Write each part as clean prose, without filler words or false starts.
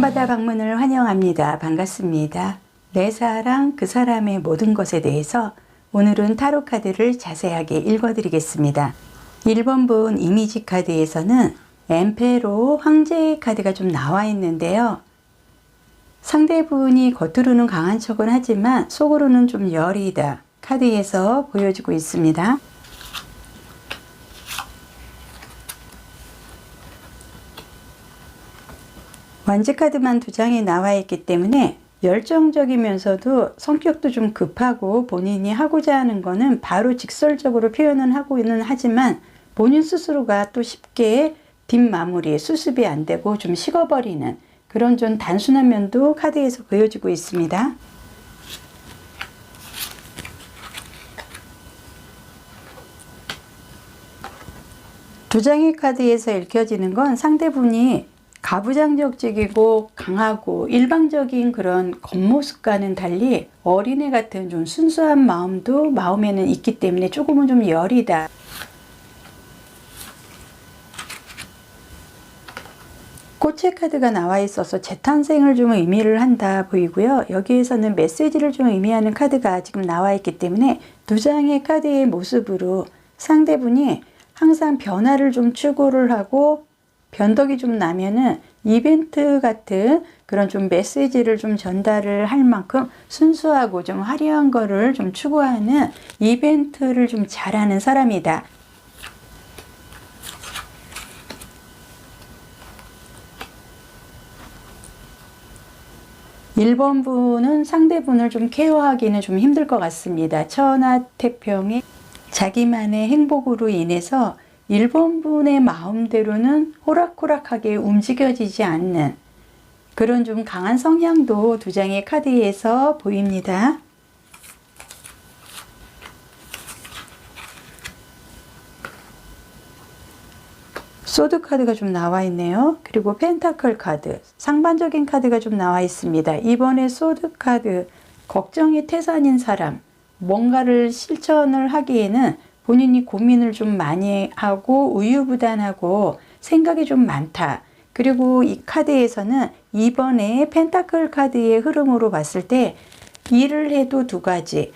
밤바다 방문을 환영합니다. 반갑습니다. 내 사랑, 그 사람의 모든 것에 대해서 오늘은 타로 카드를 자세하게 읽어드리겠습니다. 1번분 이미지 카드에서는 엠페로 황제의 카드가 좀 나와 있는데요. 상대분이 겉으로는 강한 척은 하지만 속으로는 좀 여리다 카드에서 보여주고 있습니다. 완지 카드만 2장이 나와 있기 때문에 열정적이면서도 성격도 좀 급하고 본인이 하고자 하는 거는 바로 직설적으로 표현은 하고는 하지만 본인 스스로가 또 쉽게 뒷마무리, 수습이 안 되고 좀 식어버리는 그런 좀 단순한 면도 카드에서 보여주고 있습니다. 두 장의 카드에서 읽혀지는 건 상대분이 가부장적이고 강하고 일방적인 그런 겉모습과는 달리 어린애 같은 좀 순수한 마음도 마음에는 있기 때문에 조금은 좀 여리다. 꽃의 카드가 나와 있어서 재탄생을 좀 의미를 한다 보이고요. 여기에서는 메시지를 좀 의미하는 카드가 지금 나와 있기 때문에 두 장의 카드의 모습으로 상대분이 항상 변화를 좀 추구를 하고 변덕이 좀 나면은 이벤트 같은 그런 좀 메시지를 좀 전달을 할 만큼 순수하고 좀 화려한 거를 좀 추구하는 이벤트를 좀 잘하는 사람이다. (1번분은) 상대분을 좀 케어하기는 좀 힘들 것 같습니다. 천하태평의 자기만의 행복으로 인해서 1번분의 마음대로는 호락호락하게 움직여지지 않는 그런 좀 강한 성향도 두 장의 카드에서 보입니다. 소드 카드가 좀 나와 있네요. 그리고 펜타클 카드, 상반적인 카드가 좀 나와 있습니다. 이번에 소드 카드, 걱정이 태산인 사람, 뭔가를 실천을 하기에는 본인이 고민을 좀 많이 하고 우유부단하고 생각이 좀 많다. 그리고 이 카드에서는 이번에 펜타클 카드의 흐름으로 봤을 때 일을 해도 두 가지.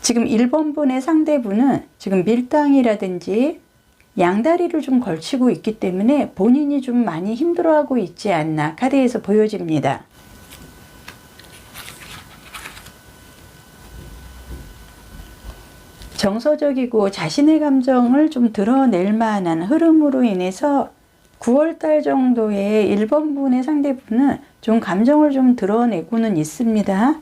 지금 1번분의 상대분은 지금 밀당이라든지 양다리를 좀 걸치고 있기 때문에 본인이 좀 많이 힘들어하고 있지 않나 카드에서 보여집니다. 정서적이고 자신의 감정을 좀 드러낼 만한 흐름으로 인해서 9월달 정도에 1번분의 상대분은 좀 감정을 좀 드러내고는 있습니다.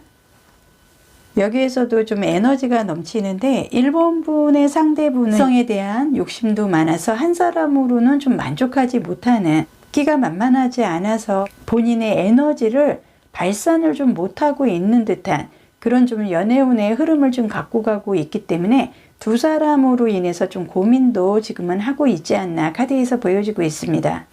여기에서도 좀 에너지가 넘치는데 1번분의 상대분은 성에 대한 욕심도 많아서 한 사람으로는 좀 만족하지 못하는, 끼가 만만하지 않아서 본인의 에너지를 발산을 좀 못하고 있는 듯한 그런 좀 연애운의 흐름을 좀 갖고 가고 있기 때문에 두 사람으로 인해서 좀 고민도 지금은 하고 있지 않나 카드에서 보여지고 있습니다.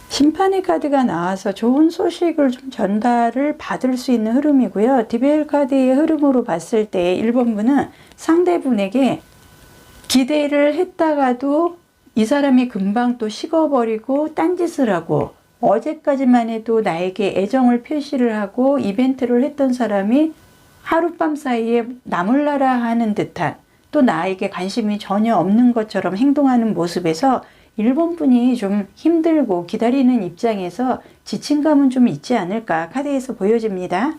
심판의 카드가 나와서 좋은 소식을 좀 전달을 받을 수 있는 흐름이고요. 디벨 카드의 흐름으로 봤을 때 1번분은 상대분에게 기대를 했다가도 이 사람이 금방 또 식어버리고 딴짓을 하고, 어제까지만 해도 나에게 애정을 표시를 하고 이벤트를 했던 사람이 하룻밤 사이에 나몰라라 하는 듯한, 또 나에게 관심이 전혀 없는 것처럼 행동하는 모습에서 1번분이 좀 힘들고 기다리는 입장에서 지친감은 좀 있지 않을까 카드에서 보여집니다.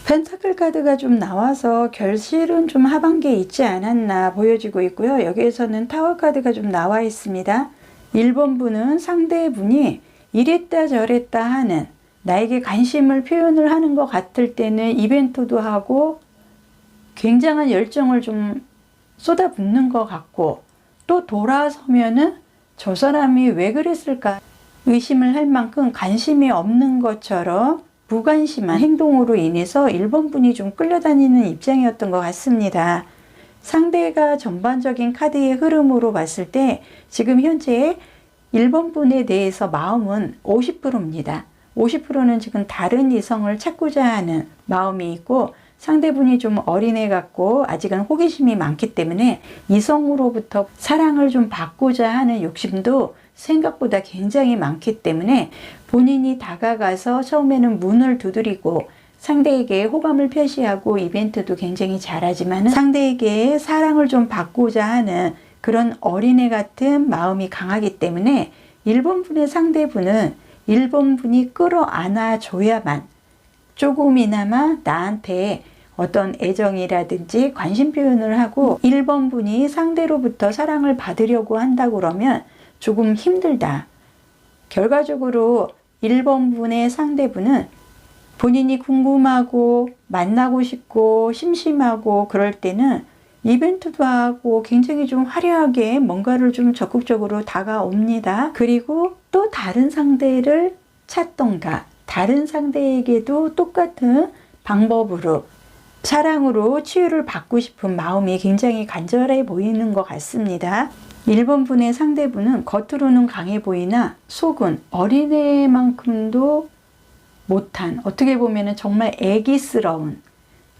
펜타클 카드가 좀 나와서 결실은 좀 하반기에 있지 않았나 보여지고 있고요. 여기에서는 타워 카드가 좀 나와 있습니다. 1번분은 상대분이 이랬다 저랬다 하는, 나에게 관심을 표현을 하는 것 같을 때는 이벤트도 하고 굉장한 열정을 좀 쏟아붓는 것 같고, 또 돌아서면은 저 사람이 왜 그랬을까 의심을 할 만큼 관심이 없는 것처럼 무관심한 행동으로 인해서 1번분이 좀 끌려다니는 입장이었던 것 같습니다. 상대가 전반적인 카드의 흐름으로 봤을 때 지금 현재 1번분에 대해서 마음은 50%입니다. 50%는 지금 다른 이성을 찾고자 하는 마음이 있고, 상대분이 좀 어린애 같고 아직은 호기심이 많기 때문에 이성으로부터 사랑을 좀 받고자 하는 욕심도 생각보다 굉장히 많기 때문에 본인이 다가가서 처음에는 문을 두드리고 상대에게 호감을 표시하고 이벤트도 굉장히 잘하지만 상대에게 사랑을 좀 받고자 하는 그런 어린애 같은 마음이 강하기 때문에 1번 분의 상대분은 1번 분이 끌어안아 줘야만 조금이나마 나한테 어떤 애정이라든지 관심 표현을 하고 1번 분이 상대로부터 사랑을 받으려고 한다고 그러면 조금 힘들다. 결과적으로 1번 분의 상대분은 본인이 궁금하고 만나고 싶고 심심하고 그럴 때는 이벤트도 하고 굉장히 좀 화려하게 뭔가를 좀 적극적으로 다가옵니다. 그리고 또 다른 상대를 찾던가 다른 상대에게도 똑같은 방법으로 사랑으로 치유를 받고 싶은 마음이 굉장히 간절해 보이는 것 같습니다. 1번 분의 상대분은 겉으로는 강해 보이나 속은 어린애만큼도 못한, 어떻게 보면 정말 애기스러운,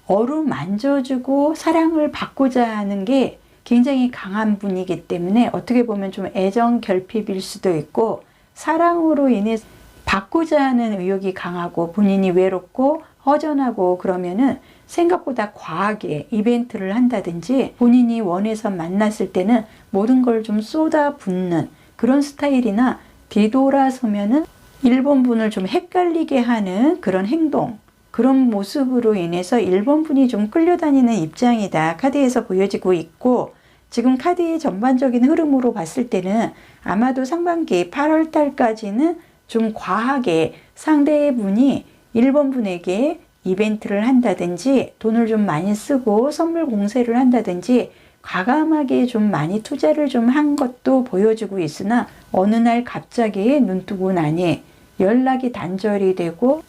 어루만져주고 사랑을 받고자 하는 게 굉장히 강한 분이기 때문에 어떻게 보면 좀 애정 결핍일 수도 있고 사랑으로 인해 받고자 하는 의욕이 강하고 본인이 외롭고 허전하고 그러면은 생각보다 과하게 이벤트를 한다든지 본인이 원해서 만났을 때는 모든 걸 좀 쏟아붓는 그런 스타일이나 뒤돌아서면은 1번 분을 좀 헷갈리게 하는 그런 행동, 그런 모습으로 인해서 1번 분이 좀 끌려다니는 입장이다. 카드에서 보여지고 있고 지금 카드의 전반적인 흐름으로 봤을 때는 아마도 상반기 8월 달까지는 좀 과하게 상대분이 1번 분에게 이벤트를 한다든지 돈을 좀 많이 쓰고 선물 공세를 한다든지 과감하게 좀 많이 투자를 좀 한 것도 보여주고 있으나 어느 날 갑자기 눈 뜨고 나니 연락이 단절이 되고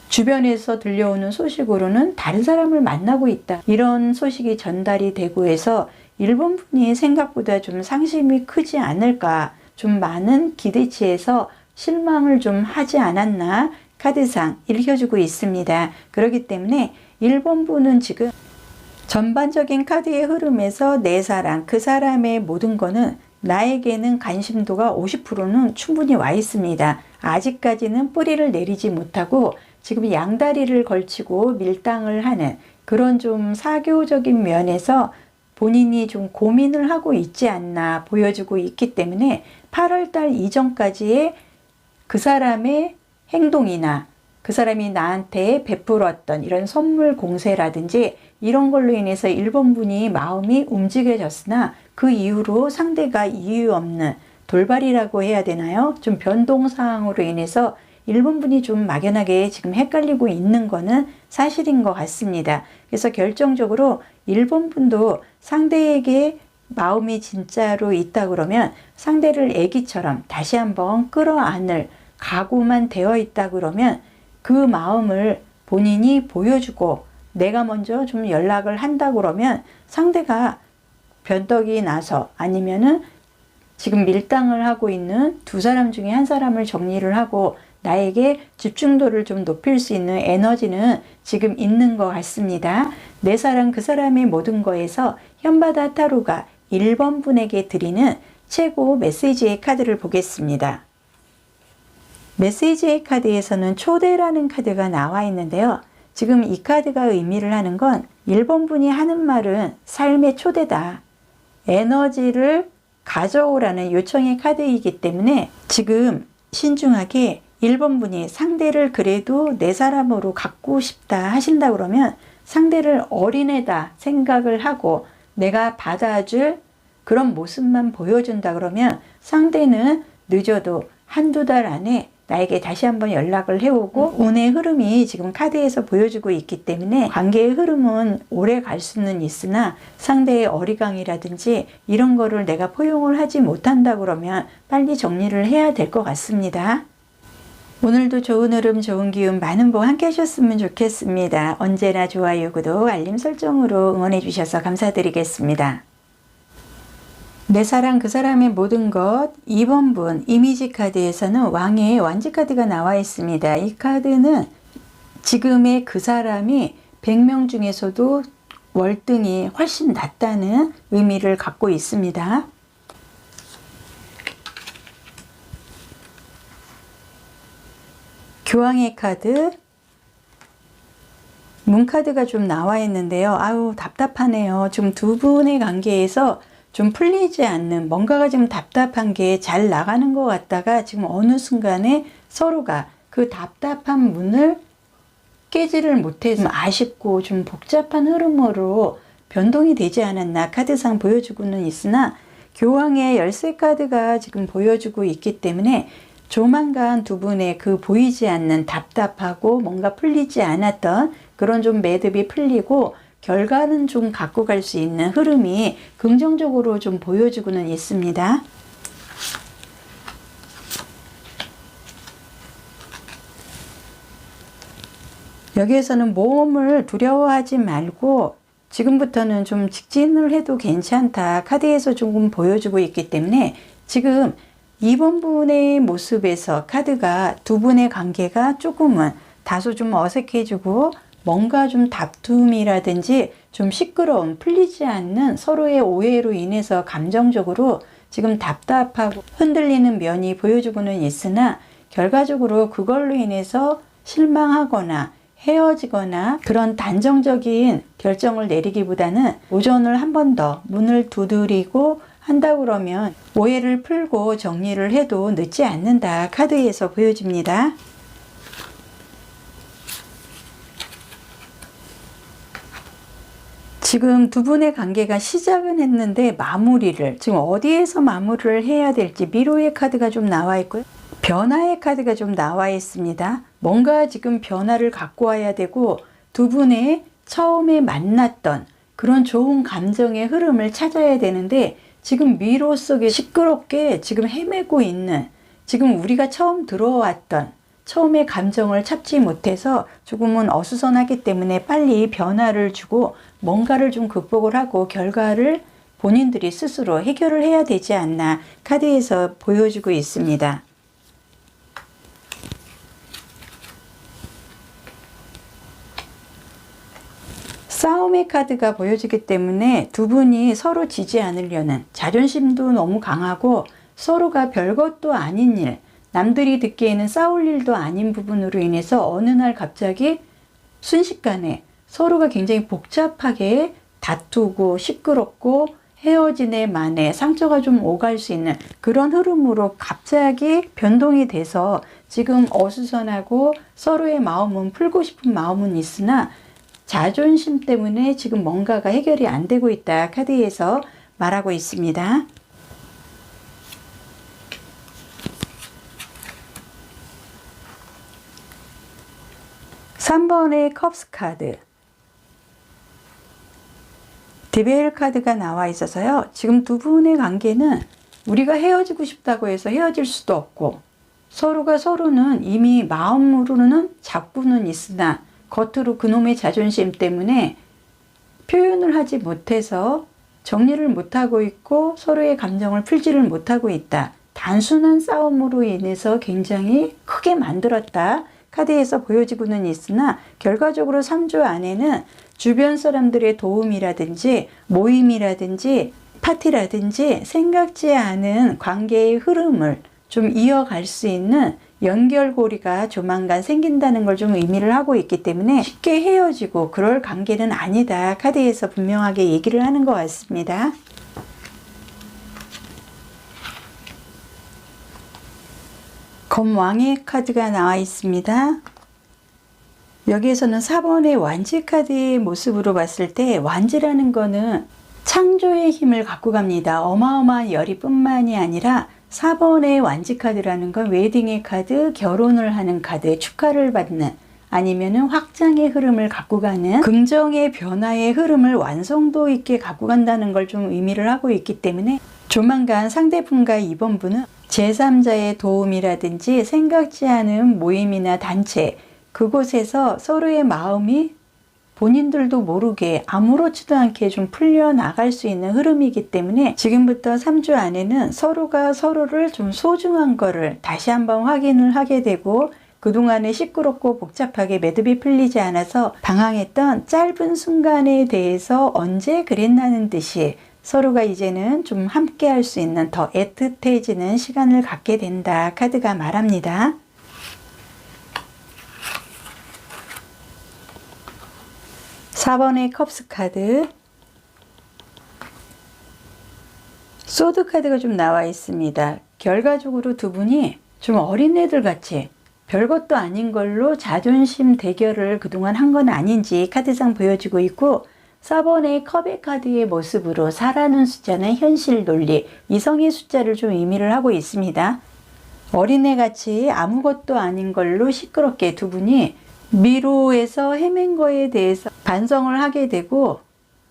주변에서 들려오는 소식으로는 다른 사람을 만나고 있다. 이런 소식이 전달이 되고 해서 1번 분이 생각보다 좀 상심이 크지 않을까. 좀 많은 기대치에서 실망을 좀 하지 않았나 카드상 읽혀주고 있습니다. 그렇기 때문에 1번 분은 지금 전반적인 카드의 흐름에서 내 사랑, 그 사람의 모든 거는 나에게는 관심도가 50%는 충분히 와 있습니다. 아직까지는 뿌리를 내리지 못하고 지금 양다리를 걸치고 밀당을 하는 그런 좀 사교적인 면에서 본인이 좀 고민을 하고 있지 않나 보여주고 있기 때문에 8월달 이전까지의 그 사람의 행동이나 그 사람이 나한테 베풀었던 이런 선물 공세라든지 이런 걸로 인해서 1번 분이 마음이 움직여졌으나 그 이후로 상대가 이유 없는 돌발이라고 해야 되나요? 좀 변동사항으로 인해서 1번 분이 좀 막연하게 지금 헷갈리고 있는 거는 사실인 것 같습니다. 그래서 결정적으로 1번 분도 상대에게 마음이 진짜로 있다 그러면 상대를 애기처럼 다시 한번 끌어안을 각오만 되어 있다 그러면 그 마음을 본인이 보여주고 내가 먼저 좀 연락을 한다 그러면 상대가 변덕이 나서 아니면은 지금 밀당을 하고 있는 두 사람 중에 한 사람을 정리를 하고 나에게 집중도를 좀 높일 수 있는 에너지는 지금 있는 것 같습니다. 내 사랑 그 사람의 모든 거에서 현바다 타로가 1번 분에게 드리는 최고 메시지의 카드를 보겠습니다. 메시지의 카드에서는 초대라는 카드가 나와 있는데요. 지금 이 카드가 의미를 하는 건 1번 분이 하는 말은 삶의 초대다. 에너지를 가져오라는 요청의 카드이기 때문에 지금 신중하게 1번 분이 상대를 그래도 내 사람으로 갖고 싶다 하신다 그러면 상대를 어린애다 생각을 하고 내가 받아줄 그런 모습만 보여준다 그러면 상대는 늦어도 한두 달 안에 나에게 다시 한번 연락을 해오고 운의 흐름이 지금 카드에서 보여주고 있기 때문에 관계의 흐름은 오래 갈 수는 있으나 상대의 어리광이라든지 이런 거를 내가 포용을 하지 못한다 그러면 빨리 정리를 해야 될 것 같습니다. 오늘도 좋은 흐름, 좋은 기운, 많은 복 함께 하셨으면 좋겠습니다. 언제나 좋아요, 구독, 알림 설정으로 응원해 주셔서 감사드리겠습니다. 내 사랑 그 사람의 모든 것 2번 분 이미지 카드에서는 왕의 완지 카드가 나와 있습니다. 이 카드는 지금의 그 사람이 100명 중에서도 월등히 훨씬 낫다는 의미를 갖고 있습니다. 교황의 카드, 문카드가 좀 나와 있는데요. 아우 답답하네요. 좀 두 분의 관계에서 좀 풀리지 않는, 뭔가가 좀 답답한 게 잘 나가는 것 같다가 지금 어느 순간에 서로가 그 답답한 문을 깨지를 못해서 아쉽고 좀 복잡한 흐름으로 변동이 되지 않았나 카드상 보여주고는 있으나, 교황의 열쇠 카드가 지금 보여주고 있기 때문에 조만간 두 분의 그 보이지 않는 답답하고 뭔가 풀리지 않았던 그런 좀 매듭이 풀리고 결과는 좀 갖고 갈 수 있는 흐름이 긍정적으로 좀 보여주고는 있습니다. 여기에서는 모험을 두려워하지 말고 지금부터는 좀 직진을 해도 괜찮다 카드에서 조금 보여주고 있기 때문에, 지금 2번 분의 모습에서 카드가 두 분의 관계가 조금은 다소 좀 어색해지고 뭔가 좀 다툼이라든지 좀 시끄러움, 풀리지 않는 서로의 오해로 인해서 감정적으로 지금 답답하고 흔들리는 면이 보여주고는 있으나, 결과적으로 그걸로 인해서 실망하거나 헤어지거나 그런 단정적인 결정을 내리기보다는 오전을 한 번 더 문을 두드리고 한다 그러면 오해를 풀고 정리를 해도 늦지 않는다 카드에서 보여집니다. 지금 두 분의 관계가 시작은 했는데 마무리를, 지금 어디에서 마무리를 해야 될지 미로의 카드가 좀 나와 있고요. 변화의 카드가 좀 나와 있습니다. 뭔가 지금 변화를 갖고 와야 되고 두 분의 처음에 만났던 그런 좋은 감정의 흐름을 찾아야 되는데, 지금 미로 속에 시끄럽게 지금 헤매고 있는, 지금 우리가 처음 들어왔던 처음의 감정을 찾지 못해서 조금은 어수선하기 때문에 빨리 변화를 주고 뭔가를 좀 극복을 하고 결과를 본인들이 스스로 해결을 해야 되지 않나 카드에서 보여주고 있습니다. 싸움의 카드가 보여지기 때문에 두 분이 서로 지지 않으려는, 자존심도 너무 강하고 서로가 별것도 아닌 일, 남들이 듣기에는 싸울 일도 아닌 부분으로 인해서 어느 날 갑자기 순식간에 서로가 굉장히 복잡하게 다투고 시끄럽고 헤어지네 마네 상처가 좀 오갈 수 있는 그런 흐름으로 갑자기 변동이 돼서 지금 어수선하고 서로의 마음은 풀고 싶은 마음은 있으나 자존심 때문에 지금 뭔가가 해결이 안 되고 있다 카드에서 말하고 있습니다. (3번의) 컵스 카드, 디베일 카드가 나와 있어서요. 지금 두 분의 관계는 우리가 헤어지고 싶다고 해서 헤어질 수도 없고, 서로가 서로는 이미 마음으로는 잡고는 있으나 겉으로 그놈의 자존심 때문에 표현을 하지 못해서 정리를 못하고 있고 서로의 감정을 풀지를 못하고 있다. 단순한 싸움으로 인해서 굉장히 크게 만들었다 카드에서 보여지고는 있으나, 결과적으로 3주 안에는 주변 사람들의 도움이라든지 모임이라든지 파티라든지 생각지 않은 관계의 흐름을 좀 이어갈 수 있는 연결고리가 조만간 생긴다는 걸 좀 의미를 하고 있기 때문에 쉽게 헤어지고 그럴 관계는 아니다 카드에서 분명하게 얘기를 하는 것 같습니다. 검왕의 카드가 나와 있습니다. 여기에서는 4번의 완지 카드의 모습으로 봤을 때 완지라는 거는 창조의 힘을 갖고 갑니다. 어마어마한 열이 뿐만이 아니라 4번의 완지 카드라는 건 웨딩의 카드, 결혼을 하는 카드, 축하를 받는, 아니면은 확장의 흐름을 갖고 가는 긍정의 변화의 흐름을 완성도 있게 갖고 간다는 걸 좀 의미를 하고 있기 때문에 조만간 상대분과 이번 분은 제3자의 도움이라든지 생각지 않은 모임이나 단체, 그곳에서 서로의 마음이 본인들도 모르게 아무렇지도 않게 좀 풀려나갈 수 있는 흐름이기 때문에 지금부터 3주 안에는 서로가 서로를 좀 소중한 거를 다시 한번 확인을 하게 되고 그동안에 시끄럽고 복잡하게 매듭이 풀리지 않아서 방황했던 짧은 순간에 대해서 언제 그랬나는 듯이 서로가 이제는 좀 함께 할 수 있는 더 애틋해지는 시간을 갖게 된다. 카드가 말합니다. (4번의) 컵스 카드, 소드 카드가 좀 나와 있습니다. 결과적으로 두 분이 좀 어린애들 같이 별것도 아닌 걸로 자존심 대결을 그동안 한 건 아닌지 카드상 보여지고 있고, 4번의 컵의 카드의 모습으로 4라는 숫자는 현실 논리, 이성의 숫자를 좀 의미를 하고 있습니다. 어린애같이 아무것도 아닌 걸로 시끄럽게 두 분이 미로에서 헤맨 거에 대해서 반성을 하게 되고,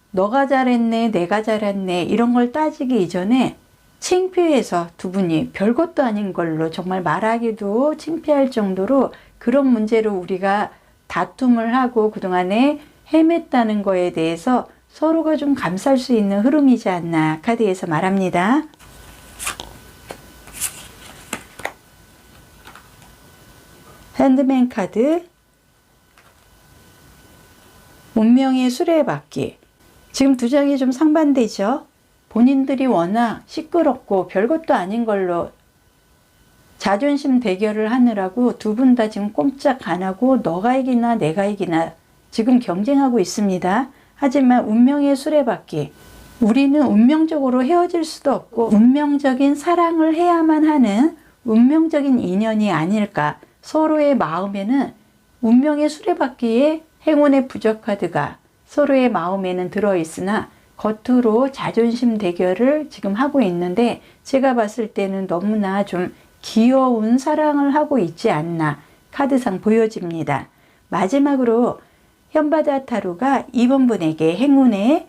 너가 잘했네, 내가 잘했네 이런 걸 따지기 이전에 창피해서 두 분이 별것도 아닌 걸로 정말 말하기도 창피할 정도로 그런 문제로 우리가 다툼을 하고 그동안에 헤맸다는 거에 대해서 서로가 좀 감쌀 수 있는 흐름이지 않나 카드에서 말합니다. 핸드맨 카드, 운명의 수레바퀴. 지금 두 장이 좀 상반되죠. 본인들이 워낙 시끄럽고 별것도 아닌 걸로 자존심 대결을 하느라고 두 분 다 지금 꼼짝 안 하고 너가 이기나 내가 이기나 지금 경쟁하고 있습니다. 하지만 운명의 수레바퀴, 우리는 운명적으로 헤어질 수도 없고 운명적인 사랑을 해야만 하는 운명적인 인연이 아닐까. 서로의 마음에는 운명의 수레바퀴에 행운의 부적 카드가 서로의 마음에는 들어있으나 겉으로 자존심 대결을 지금 하고 있는데, 제가 봤을 때는 너무나 좀 귀여운 사랑을 하고 있지 않나 카드상 보여집니다. 마지막으로 현바다 타로가 2번 분에게 행운의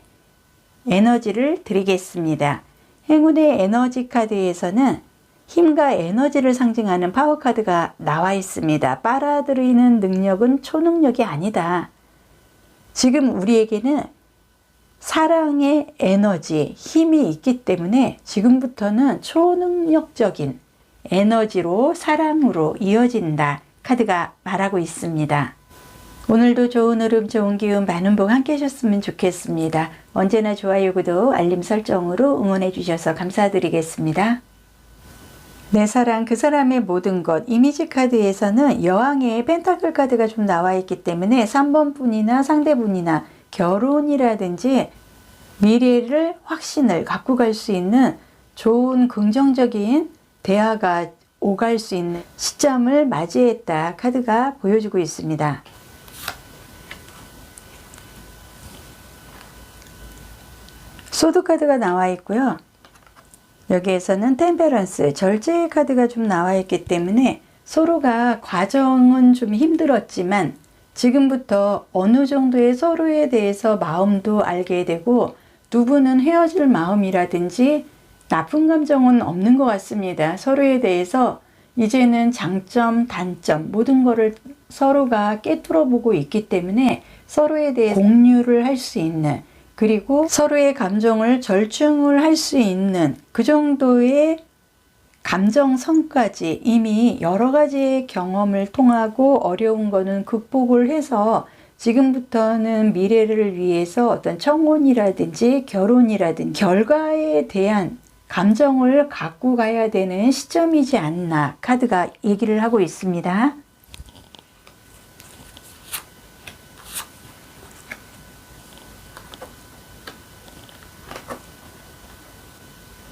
에너지를 드리겠습니다. 행운의 에너지 카드에서는 힘과 에너지를 상징하는 파워 카드가 나와 있습니다. 빨아들이는 능력은 초능력이 아니다. 지금 우리에게는 사랑의 에너지, 힘이 있기 때문에 지금부터는 초능력적인 에너지로 사랑으로 이어진다. 카드가 말하고 있습니다. 오늘도 좋은 흐름, 좋은 기운, 많은 복 함께 하셨으면 좋겠습니다. 언제나 좋아요, 구독, 알림 설정으로 응원해 주셔서 감사드리겠습니다. 내 사랑, 그 사람의 모든 것. 이미지 카드에서는 여왕의 펜타클 카드가 좀 나와 있기 때문에 3번 분이나 상대분이나 결혼이라든지 미래를 확신을 갖고 갈 수 있는 좋은 긍정적인 대화가 오갈 수 있는 시점을 맞이했다. 카드가 보여주고 있습니다. 소드 카드가 나와 있고요. 여기에서는 템페런스, 절제의 카드가 좀 나와 있기 때문에 서로가 과정은 좀 힘들었지만 지금부터 어느 정도의 서로에 대해서 마음도 알게 되고 두 분은 헤어질 마음이라든지 나쁜 감정은 없는 것 같습니다. 서로에 대해서 이제는 장점, 단점 모든 거를 서로가 깨뚫어 보고 있기 때문에 서로에 대해 공유를 할 수 있는, 그리고 서로의 감정을 절충을 할 수 있는 그 정도의 감정선까지 이미 여러 가지의 경험을 통하고 어려운 거는 극복을 해서 지금부터는 미래를 위해서 어떤 청혼이라든지 결혼이라든지 결과에 대한 감정을 갖고 가야 되는 시점이지 않나 카드가 얘기를 하고 있습니다.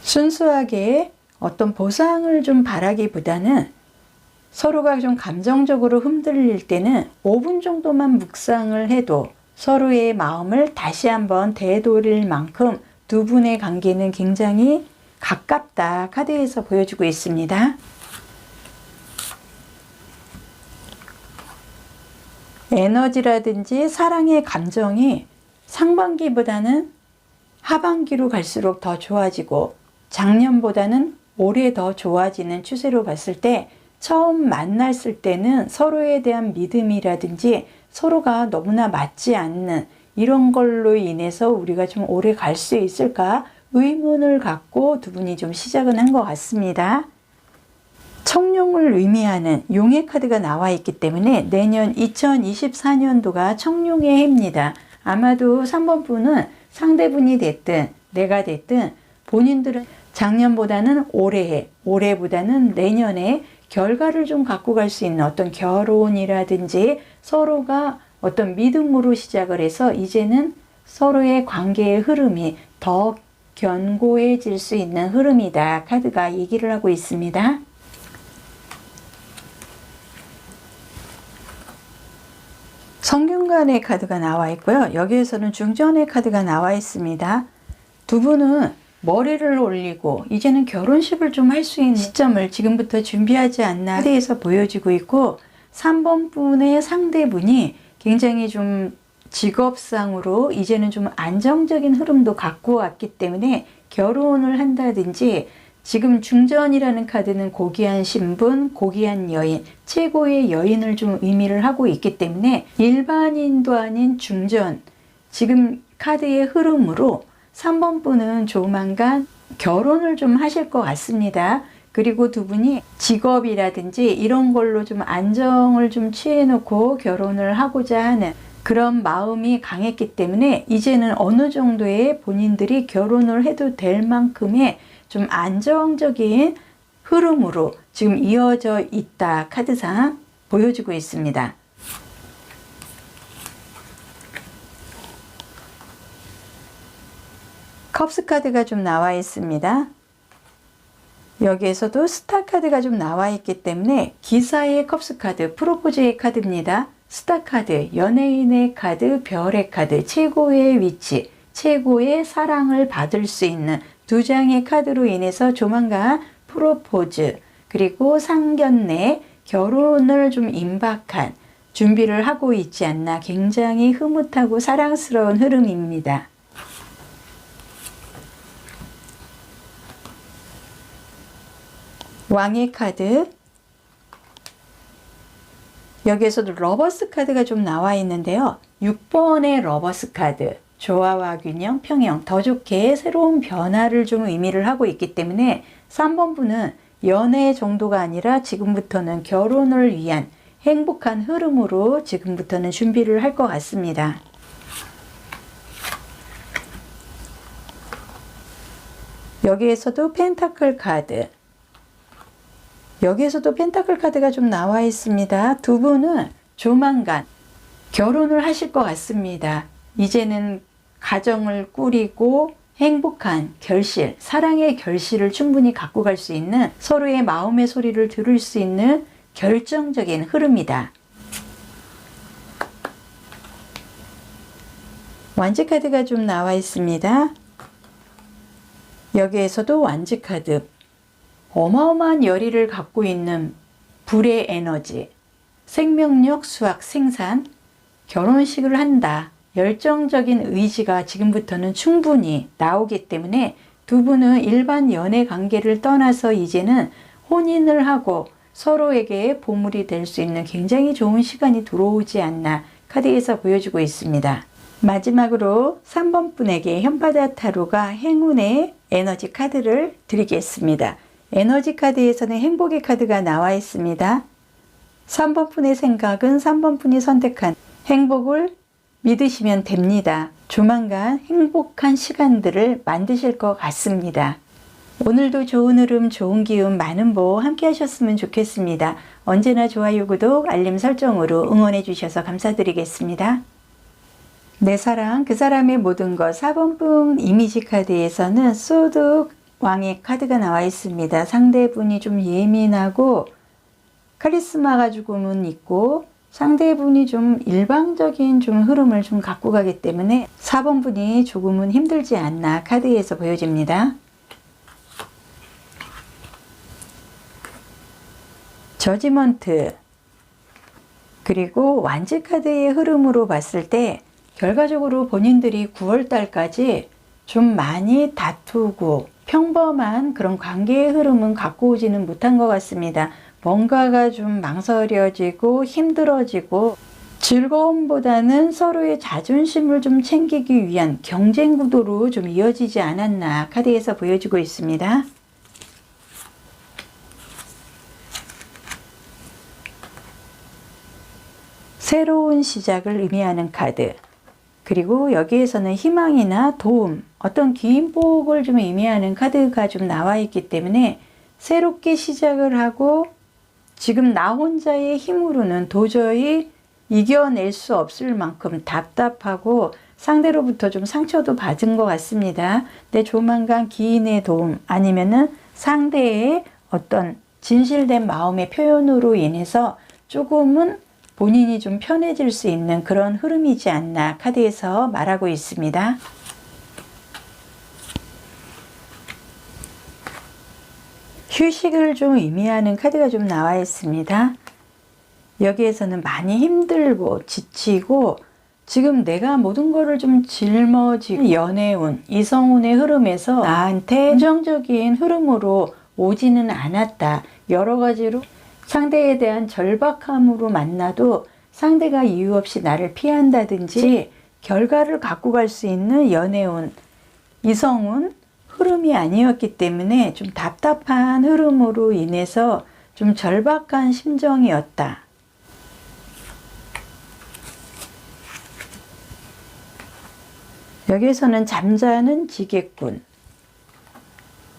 순수하게 어떤 보상을 좀 바라기보다는 서로가 좀 감정적으로 흔들릴 때는 5분 정도만 묵상을 해도 서로의 마음을 다시 한번 되돌릴 만큼 두 분의 관계는 굉장히 가깝다 카드에서 보여주고 있습니다. 에너지라든지 사랑의 감정이 상반기보다는 하반기로 갈수록 더 좋아지고 작년보다는 올해 더 좋아지는 추세로 봤을 때, 처음 만났을 때는 서로에 대한 믿음이라든지 서로가 너무나 맞지 않는 이런 걸로 인해서 우리가 좀 오래 갈 수 있을까 의문을 갖고 두 분이 좀 시작은 한 것 같습니다. 청룡을 의미하는 용의 카드가 나와 있기 때문에 내년 2024년도가 청룡의 해입니다. 아마도 3번 분은 상대분이 됐든 내가 됐든 본인들은 작년보다는 올해에, 올해보다는 내년에 결과를 좀 갖고 갈 수 있는 어떤 결혼이라든지 서로가 어떤 믿음으로 시작을 해서 이제는 서로의 관계의 흐름이 더 견고해질 수 있는 흐름이다. 카드가 얘기를 하고 있습니다. 성균관의 카드가 나와 있고요. 여기에서는 중전의 카드가 나와 있습니다. 두 분은 머리를 올리고 이제는 결혼식을 좀 할 수 있는 시점을 지금부터 준비하지 않나 카드에서 보여지고 있고 3번 분의 상대분이 굉장히 좀 직업상으로 이제는 좀 안정적인 흐름도 갖고 왔기 때문에 결혼을 한다든지 지금 중전이라는 카드는 고귀한 신분, 고귀한 여인, 최고의 여인을 좀 의미를 하고 있기 때문에 일반인도 아닌 중전, 지금 카드의 흐름으로 3번 분은 조만간 결혼을 좀 하실 것 같습니다. 그리고 두 분이 직업이라든지 이런 걸로 좀 안정을 좀 취해놓고 결혼을 하고자 하는 그런 마음이 강했기 때문에 이제는 어느 정도의 본인들이 결혼을 해도 될 만큼의 좀 안정적인 흐름으로 지금 이어져 있다. 카드상 보여주고 있습니다. 컵스 카드가 좀 나와 있습니다. 여기에서도 스타 카드가 좀 나와 있기 때문에 기사의 컵스 카드, 프로포즈의 카드입니다. 스타 카드, 연예인의 카드, 별의 카드, 최고의 위치, 최고의 사랑을 받을 수 있는 두 장의 카드로 인해서 조만간 프로포즈 그리고 상견례, 결혼을 좀 임박한 준비를 하고 있지 않나 굉장히 흐뭇하고 사랑스러운 흐름입니다. 왕의 카드, 여기에서도 러버스 카드가 좀 나와 있는데요. 6번의 러버스 카드, 조화와 균형, 평형, 더 좋게 새로운 변화를 좀 의미를 하고 있기 때문에 3번 분은 연애 정도가 아니라 지금부터는 결혼을 위한 행복한 흐름으로 지금부터는 준비를 할 것 같습니다. 여기에서도 펜타클 카드, 여기에서도 펜타클 카드가 좀 나와 있습니다. 두 분은 조만간 결혼을 하실 것 같습니다. 이제는 가정을 꾸리고 행복한 결실, 사랑의 결실을 충분히 갖고 갈 수 있는 서로의 마음의 소리를 들을 수 있는 결정적인 흐름이다. 완지 카드가 좀 나와 있습니다. 여기에서도 완지 카드, 어마어마한 열의를 갖고 있는 불의 에너지, 생명력, 수학, 생산, 결혼식을 한다. 열정적인 의지가 지금부터는 충분히 나오기 때문에 두 분은 일반 연애 관계를 떠나서 이제는 혼인을 하고 서로에게 보물이 될 수 있는 굉장히 좋은 시간이 들어오지 않나 카드에서 보여주고 있습니다. 마지막으로 3번 분에게 현바다 타로가 행운의 에너지 카드를 드리겠습니다. 에너지 카드에서는 행복의 카드가 나와 있습니다. 3번 분의 생각은 3번 분이 선택한 행복을 믿으시면 됩니다. 조만간 행복한 시간들을 만드실 것 같습니다. 오늘도 좋은 흐름, 좋은 기운, 많은 보 함께 하셨으면 좋겠습니다. 언제나 좋아요, 구독, 알림 설정으로 응원해 주셔서 감사드리겠습니다. 내 사랑, 그 사람의 모든 것 4번 분 이미지 카드에서는 소드 왕의 카드가 나와 있습니다. 상대분이 좀 예민하고 카리스마가 조금은 있고 상대분이 좀 일방적인 좀 흐름을 좀 갖고 가기 때문에 4번 분이 조금은 힘들지 않나 카드에서 보여집니다. 저지먼트 그리고 완지 카드의 흐름으로 봤을 때 결과적으로 본인들이 9월달까지 좀 많이 다투고 평범한 그런 관계의 흐름은 갖고 오지는 못한 것 같습니다. 뭔가가 좀 망설여지고 힘들어지고 즐거움보다는 서로의 자존심을 좀 챙기기 위한 경쟁 구도로 좀 이어지지 않았나 카드에서 보여주고 있습니다. 새로운 시작을 의미하는 카드. 그리고 여기에서는 희망이나 도움, 어떤 기복을 좀 의미하는 카드가 좀 나와 있기 때문에 새롭게 시작을 하고 지금 나 혼자의 힘으로는 도저히 이겨낼 수 없을 만큼 답답하고 상대로부터 좀 상처도 받은 것 같습니다. 근데 조만간 기인의 도움 아니면은 상대의 어떤 진실된 마음의 표현으로 인해서 조금은 본인이 좀 편해질 수 있는 그런 흐름이지 않나 카드에서 말하고 있습니다. 휴식을 좀 의미하는 카드가 좀 나와 있습니다. 여기에서는 많이 힘들고 지치고 지금 내가 모든 거를 좀 짊어지고 연애운, 이성운의 흐름에서 나한테 긍정적인 흐름으로 오지는 않았다. 여러 가지로 상대에 대한 절박함으로 만나도 상대가 이유 없이 나를 피한다든지 결과를 갖고 갈 수 있는 연애운, 이성운 흐름이 아니었기 때문에 좀 답답한 흐름으로 인해서 좀 절박한 심정이었다. 여기에서는 잠자는 지게꾼,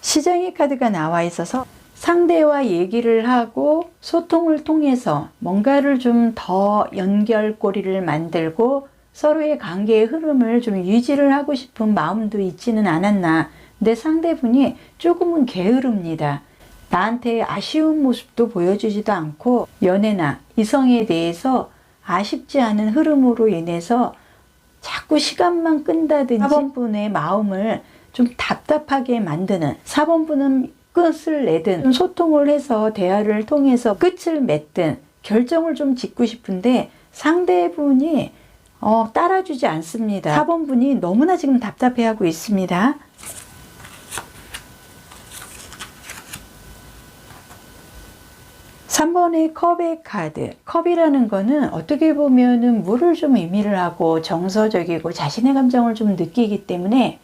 시장의 카드가 나와 있어서 상대와 얘기를 하고 소통을 통해서 뭔가를 좀 더 연결고리를 만들고 서로의 관계의 흐름을 좀 유지를 하고 싶은 마음도 있지는 않았나. 근데 상대분이 조금은 게으릅니다. 나한테 아쉬운 모습도 보여주지도 않고 연애나 이성에 대해서 아쉽지 않은 흐름으로 인해서 자꾸 시간만 끈다든지 4번분의 마음을 좀 답답하게 만드는, 4번분은 끝을 내든 소통을 해서 대화를 통해서 끝을 맺든 결정을 좀 짓고 싶은데 상대분이 따라주지 않습니다. 4번분이 너무나 지금 답답해하고 있습니다. (3번의) 컵의 카드. 컵이라는 거는 어떻게 보면은 물을 좀 의미를 하고 정서적이고 자신의 감정을 좀 느끼기 때문에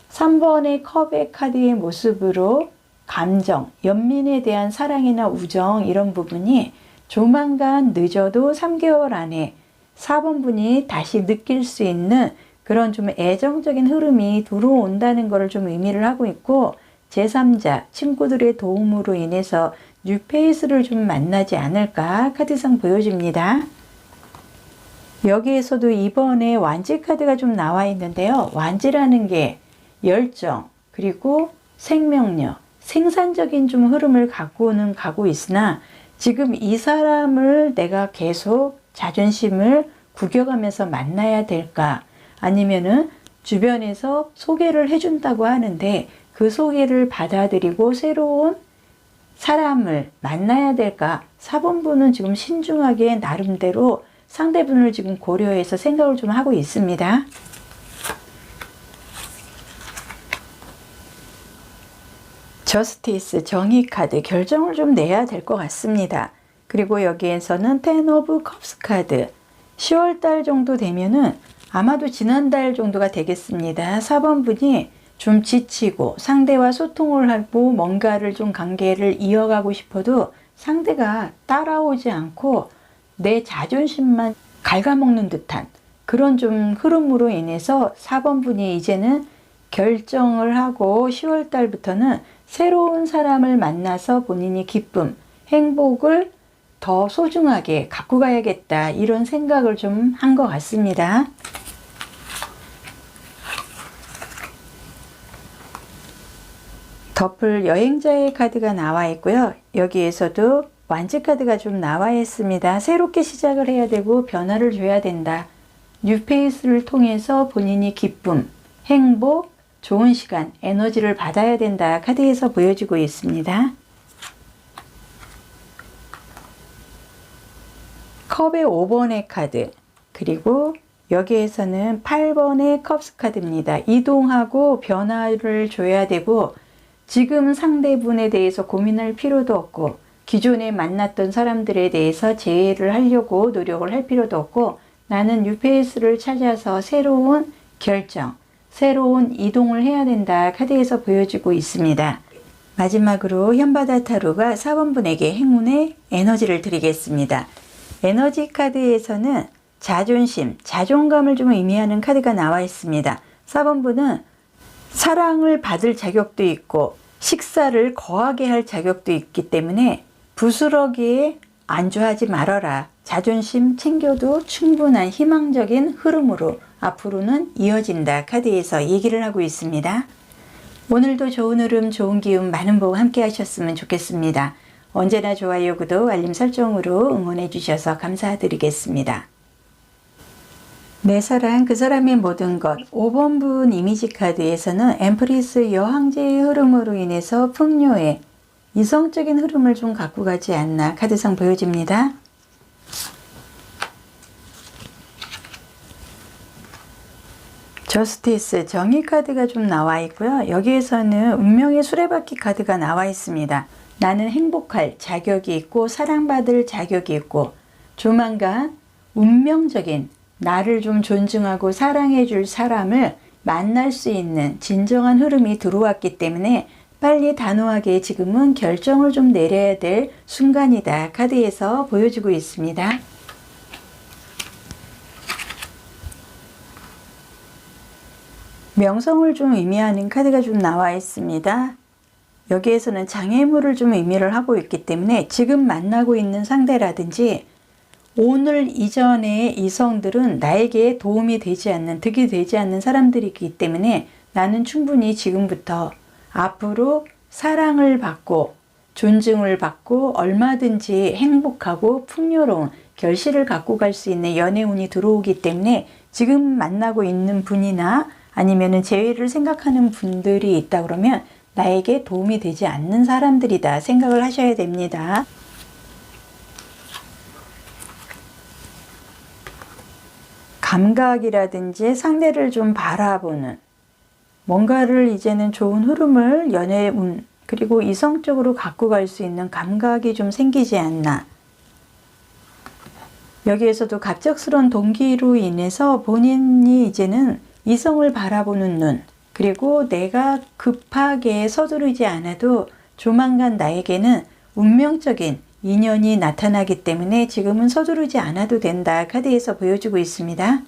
3번의 컵의 카드의 모습으로 감정, 연민에 대한 사랑이나 우정 이런 부분이 조만간 늦어도 3개월 안에 4번분이 다시 느낄 수 있는 그런 좀 애정적인 흐름이 들어온다는 것을 좀 의미를 하고 있고, 제3자, 친구들의 도움으로 인해서 뉴페이스를 좀 만나지 않을까 카드상 보여집니다. 여기에서도 이번에 완지 카드가 좀 나와 있는데요. 완지라는 게 열정, 그리고 생명력, 생산적인 좀 흐름을 가고 있으나 지금 이 사람을 내가 계속 자존심을 구겨가면서 만나야 될까, 아니면은 주변에서 소개를 해준다고 하는데 그 소개를 받아들이고 새로운 사람을 만나야 될까. 4번분은 지금 신중하게 나름대로 상대분을 지금 고려해서 생각을 좀 하고 있습니다. 저스티스, 정의 카드, 결정을 좀 내야 될 것 같습니다. 그리고 여기에서는 텐 오브 컵스 카드, 10월달 정도 되면은 아마도 지난달 정도가 되겠습니다. 4번분이 좀 지치고 상대와 소통을 하고 뭔가를 좀 관계를 이어가고 싶어도 상대가 따라오지 않고 내 자존심만 갉아먹는 듯한 그런 좀 흐름으로 인해서 4번분이 이제는 결정을 하고 10월 달부터는 새로운 사람을 만나서 본인이 기쁨, 행복을 더 소중하게 갖고 가야겠다, 이런 생각을 좀 한 것 같습니다. 더플 여행자의 카드가 나와 있고요. 여기에서도 완지 카드가 좀 나와 있습니다. 새롭게 시작을 해야 되고 변화를 줘야 된다. 뉴페이스를 통해서 본인이 기쁨, 행복, 좋은 시간, 에너지를 받아야 된다 카드에서 보여지고 있습니다. 컵의 5번의 카드, 그리고 여기에서는 8번의 컵스 카드입니다. 이동하고 변화를 줘야 되고 지금 상대분에 대해서 고민할 필요도 없고 기존에 만났던 사람들에 대해서 재회를 하려고 노력을 할 필요도 없고 나는 뉴페이스를 찾아서 새로운 결정, 새로운 이동을 해야 된다 카드에서 보여주고 있습니다. 마지막으로 현바다 타로가 4번분에게 행운의 에너지를 드리겠습니다. 에너지 카드에서는 자존심, 자존감을 좀 의미하는 카드가 나와 있습니다. 4번분은 사랑을 받을 자격도 있고 식사를 거하게 할 자격도 있기 때문에 부스러기에 안주하지 말아라. 자존심 챙겨도 충분한 희망적인 흐름으로 앞으로는 이어진다. 카드에서 얘기를 하고 있습니다. 오늘도 좋은 흐름, 좋은 기운, 많은 복 함께 하셨으면 좋겠습니다. 언제나 좋아요, 구독, 알림 설정으로 응원해 주셔서 감사드리겠습니다. 내 사랑, 그 사람의 모든 것. 5번분 이미지 카드에서는 엠프리스 여왕제의 흐름으로 인해서 풍요의 이성적인 흐름을 좀 갖고 가지 않나 카드상 보여집니다. 저스티스, 정의 카드가 좀 나와 있고요. 여기에서는 운명의 수레바퀴 카드가 나와 있습니다. 나는 행복할 자격이 있고 사랑받을 자격이 있고 조만간 운명적인 나를 좀 존중하고 사랑해 줄 사람을 만날 수 있는 진정한 흐름이 들어왔기 때문에 빨리 단호하게 지금은 결정을 좀 내려야 될 순간이다. 카드에서 보여주고 있습니다. 명성을 좀 의미하는 카드가 좀 나와 있습니다. 여기에서는 장애물을 좀 의미를 하고 있기 때문에 지금 만나고 있는 상대라든지 오늘 이전의 이성들은 나에게 도움이 되지 않는, 득이 되지 않는 사람들이기 때문에 나는 충분히 지금부터 앞으로 사랑을 받고 존중을 받고 얼마든지 행복하고 풍요로운 결실을 갖고 갈 수 있는 연애운이 들어오기 때문에 지금 만나고 있는 분이나 아니면은 재회를 생각하는 분들이 있다 그러면 나에게 도움이 되지 않는 사람들이다 생각을 하셔야 됩니다. 감각이라든지 상대를 좀 바라보는 뭔가를 이제는 좋은 흐름을 연애운 그리고 이성적으로 갖고 갈 수 있는 감각이 좀 생기지 않나. 여기에서도 갑작스러운 동기로 인해서 본인이 이제는 이성을 바라보는 눈 그리고 내가 급하게 서두르지 않아도 조만간 나에게는 운명적인 인연이 나타나기 때문에 지금은 서두르지 않아도 된다. 카드에서 보여주고 있습니다.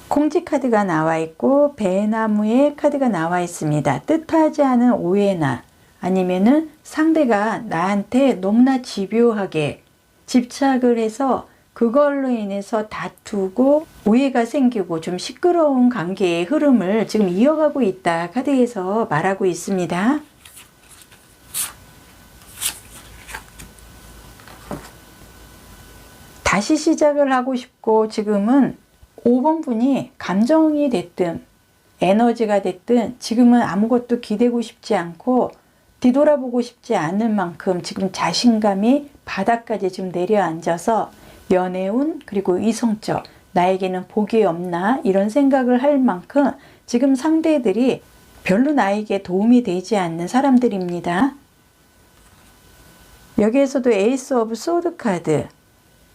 콩쥐 카드가 나와 있고 배나무의 카드가 나와 있습니다. 뜻하지 않은 오해나 아니면은 상대가 나한테 너무나 집요하게 집착을 해서 그걸로 인해서 다투고 오해가 생기고 좀 시끄러운 관계의 흐름을 지금 이어가고 있다. 카드에서 말하고 있습니다. 다시 시작을 하고 싶고 지금은 5번 분이 감정이 됐든 에너지가 됐든 지금은 아무것도 기대고 싶지 않고 뒤돌아보고 싶지 않을 만큼 지금 자신감이 바닥까지 지금 내려앉아서 연애운 그리고 이성적 나에게는 복이 없나 이런 생각을 할 만큼 지금 상대들이 별로 나에게 도움이 되지 않는 사람들입니다. 여기에서도 에이스 오브 소드 카드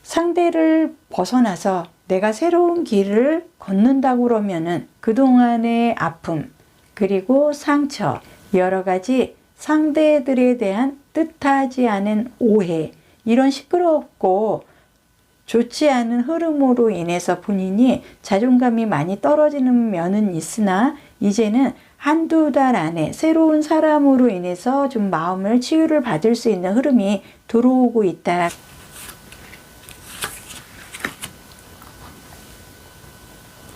상대를 벗어나서 내가 새로운 길을 걷는다고 그러면은 그동안의 아픔 그리고 상처 여러 가지 상대들에 대한 뜻하지 않은 오해 이런 시끄럽고 좋지 않은 흐름으로 인해서 본인이 자존감이 많이 떨어지는 면은 있으나 이제는 한두 달 안에 새로운 사람으로 인해서 좀 마음을 치유를 받을 수 있는 흐름이 들어오고 있다.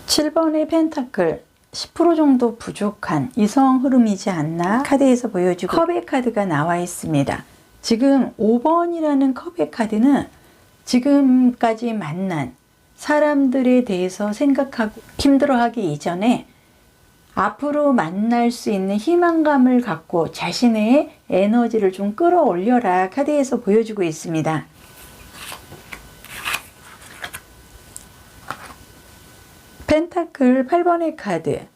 (7번의) 펜타클 10% 정도 부족한 이성 흐름이지 않나 카드에서 보여주고 컵의 카드가 나와 있습니다. 지금 5번이라는 컵의 카드는 지금까지 만난 사람들에 대해서 생각하고 힘들어하기 이전에 앞으로 만날 수 있는 희망감을 갖고 자신의 에너지를 좀 끌어올려라 카드에서 보여주고 있습니다. 펜타클 8번의 카드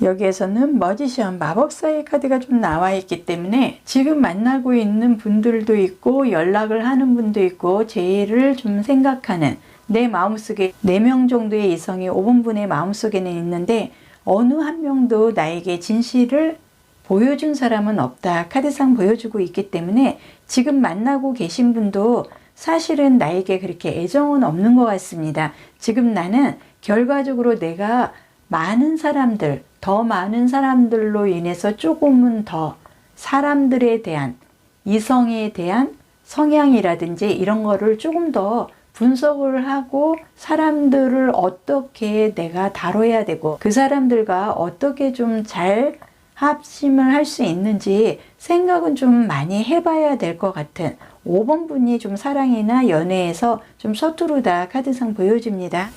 여기에서는 머지션 마법사의 카드가 좀 나와 있기 때문에 지금 만나고 있는 분들도 있고 연락을 하는 분도 있고 재회를 좀 생각하는 내 마음속에 4명 정도의 이성이 5번분의 마음속에는 있는데 어느 한 명도 나에게 진실을 보여준 사람은 없다. 카드상 보여주고 있기 때문에 지금 만나고 계신 분도 사실은 나에게 그렇게 애정은 없는 것 같습니다. 지금 나는 결과적으로 내가 많은 사람들, 더 많은 사람들로 인해서 조금은 더 사람들에 대한, 이성에 대한 성향이라든지 이런 거를 조금 더 분석을 하고 사람들을 어떻게 내가 다뤄야 되고 그 사람들과 어떻게 좀 잘 합심을 할 수 있는지 생각은 좀 많이 해봐야 될 것 같은 5번 분이 좀 사랑이나 연애에서 좀 서투르다 카드상 보여집니다.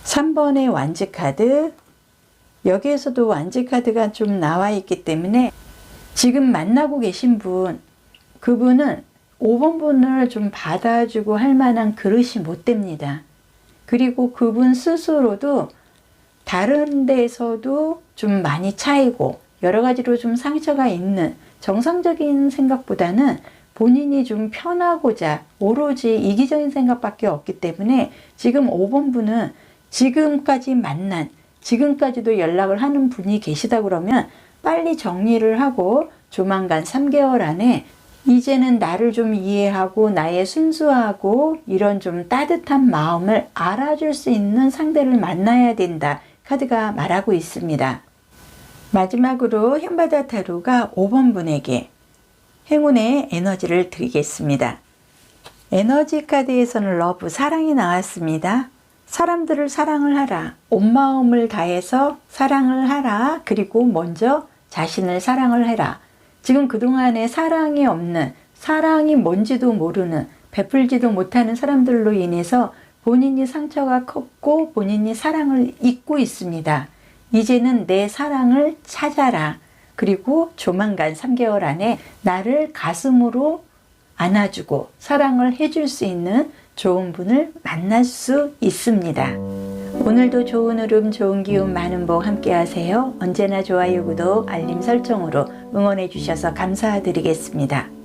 3번의 완지 카드, 여기에서도 완지 카드가 좀 나와 있기 때문에 지금 만나고 계신 분, 그분은 5번 분을 좀 받아주고 할 만한 그릇이 못 됩니다. 그리고 그분 스스로도 다른 데서도 좀 많이 차이고 여러 가지로 좀 상처가 있는, 정상적인 생각보다는 본인이 좀 편하고자 오로지 이기적인 생각밖에 없기 때문에 지금 5번 분은 지금까지 만난, 지금까지도 연락을 하는 분이 계시다 그러면 빨리 정리를 하고 조만간 3개월 안에 이제는 나를 좀 이해하고 나의 순수하고 이런 좀 따뜻한 마음을 알아줄 수 있는 상대를 만나야 된다. 카드가 말하고 있습니다. 마지막으로 현바다 타로가 5번 분에게 행운의 에너지를 드리겠습니다. 에너지 카드에서는 러브, 사랑이 나왔습니다. 사람들을 사랑을 하라. 온 마음을 다해서 사랑을 하라. 그리고 먼저 자신을 사랑을 해라. 지금 그동안에 사랑이 없는, 사랑이 뭔지도 모르는, 베풀지도 못하는 사람들로 인해서 본인이 상처가 컸고 본인이 사랑을 잊고 있습니다. 이제는 내 사랑을 찾아라. 그리고 조만간 3개월 안에 나를 가슴으로 안아주고 사랑을 해줄 수 있는 좋은 분을 만날 수 있습니다. 오늘도 좋은 흐름, 좋은 기운, 많은 복 함께 하세요. 언제나 좋아요, 구독, 알림 설정으로 응원해 주셔서 감사드리겠습니다.